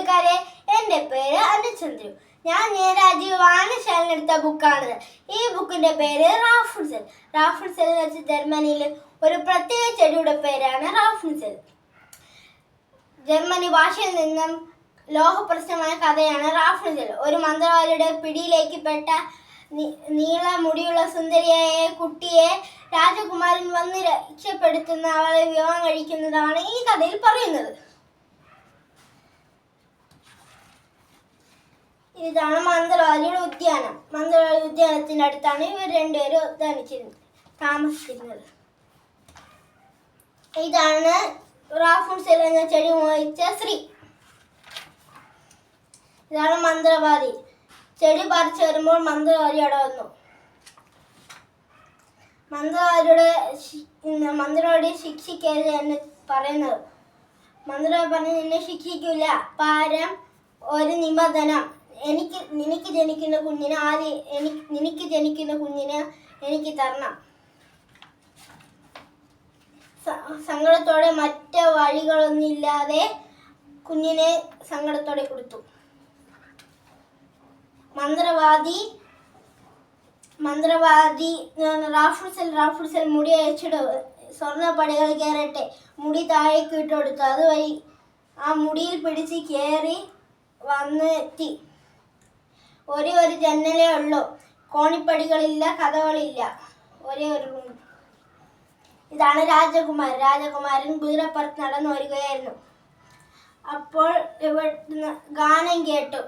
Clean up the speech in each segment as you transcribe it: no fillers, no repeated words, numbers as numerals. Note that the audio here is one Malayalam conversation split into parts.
കൂട്ടുകാരെ, എൻ്റെ പേര് അനുചന്ദ്രു. ഞാൻ രാജീവ് വായനശാലയിലെടുത്ത ബുക്കാണിത്. ഈ ബുക്കിന്റെ പേര് റാഫുൻസെൽ. റാഫുൻസെൽ എന്ന് വെച്ചാൽ ജർമ്മനിയിൽ ഒരു പ്രത്യേക ചെടിയുടെ പേരാണ് റാഫുൻസെൽ. ജർമ്മനി ഭാഷയിൽ നിന്നും ലോകപ്രസിദ്ധമായ കഥയാണ് റാഫുൻസെൽ. ഒരു മന്ത്രവാദിയുടെ പിടിയിലേക്ക് പെട്ട നീള മുടിയുള്ള സുന്ദരിയായ കുട്ടിയെ രാജകുമാരൻ വന്ന് രക്ഷപ്പെടുത്തുന്ന അവളെ വിവാഹം കഴിക്കുന്നതാണ് ഈ കഥയിൽ പറയുന്നത്. ഇതാണ് മന്ത്രവാദിയുടെ ഉദ്യാനം. മന്ത്രവാദി ഉദ്യാനത്തിന്റെ അടുത്താണ് ഇവർ രണ്ടുപേരും താമസിച്ചിരുന്നത്. ഇതാണ് റാഫുൻസെൽ എന്ന ചെടി മോഹിച്ച സ്ത്രീ. ഇതാണ് മന്ത്രവാദി. ചെടി പറിച്ചു വരുമ്പോൾ മന്ത്രവാദി അവിടെ വന്നു. മന്ത്രവാദി ശിക്ഷിക്കരുത് എന്ന് പറയുന്നത്. മന്ത്രവാദി പറഞ്ഞു, നിന്നെ ശിക്ഷിക്കില്ല, പാരം ഒരു നിബന്ധന. നിനക്ക് ജനിക്കുന്ന കുഞ്ഞിനെ എനിക്ക് തരണം. സങ്കടത്തോടെ മറ്റ് വഴികളൊന്നുമില്ലാതെ കുഞ്ഞിനെ സങ്കടത്തോടെ കൊടുത്തു. മന്ത്രവാദി റാഫുൻസെൽ മുടി അയച്ചിട്ട് സ്വർണ്ണപ്പടികൾ കയറട്ടെ, മുടി താഴേക്ക് ഇട്ട് കൊടുത്തു. അതുവഴി ആ മുടിയിൽ പിടിച്ച് കയറി വന്ന് എത്തി. ഒരു ജന്നലേ ഉള്ളൂ, കോണിപ്പടികളില്ല, കഥകളില്ല, ഒരേ ഒരു റൂം. ഇതാണ് രാജകുമാരൻ കുതിരപ്പുറത്ത് നടന്നു വരികയായിരുന്നു. അപ്പോൾ ഇവിടുന്ന് ഗാനം കേട്ടു.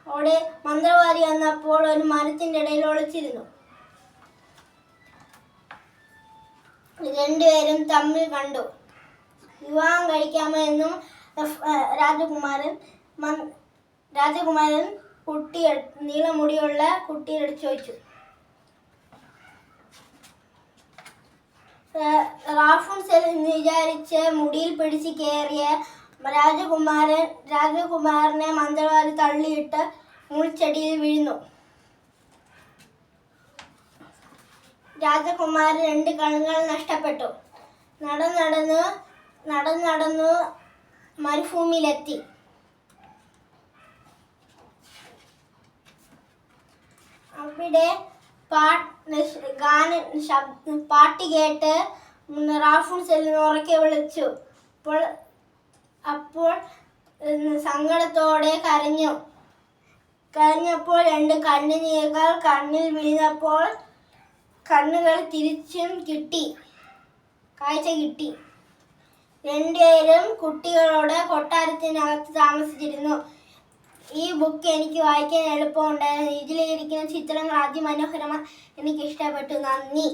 അവിടെ മന്ത്രവാദി വന്നപ്പോൾ ഒരു മരത്തിന്റെ ഇടയിൽ ഒളിച്ചിരുന്നു. രണ്ടുപേരും തമ്മിൽ കണ്ടു. വിവാഹം കഴിക്കാമോ എന്നും രാജകുമാരൻ നീളമുടിയുള്ള കുട്ടിയോട് ചോദിച്ചു. റാഫുൻസെൽ എന്ന് വിചാരിച്ച് മുടിയിൽ പിടിച്ച് കയറിയ രാജകുമാരനെ മന്ത്രവാദി തള്ളിയിട്ട് മുൾച്ചെടിയിൽ വീഴുന്നു. രാജകുമാരൻ 2 കണ്ണുകൾ നഷ്ടപ്പെട്ടു. നടന്നു മരുഭൂമിയിലെത്തി. അവിടെ പാട്ട് കേട്ട് റാഫുൻസെല്ലിനെ ഉറക്കെ വിളിച്ചു. അപ്പോൾ സങ്കടത്തോടെ കരഞ്ഞപ്പോൾ 2 കണ്ണുനീരുകൾ കണ്ണിൽ വീണപ്പോൾ കണ്ണുകൾ തിരിച്ചും കാഴ്ച കിട്ടി. രണ്ടുപേരും കുട്ടികളോട് കൊട്ടാരത്തിനകത്ത് താമസിച്ചിരുന്നു. ഈ ബുക്ക് എനിക്ക് വായിക്കാൻ എളുപ്പമുണ്ടായിരുന്നു. ഇതിലിരിക്കുന്ന ചിത്രങ്ങൾ അതിമനോഹരമായി എനിക്ക് ഇഷ്ടപ്പെട്ടു. നന്ദി.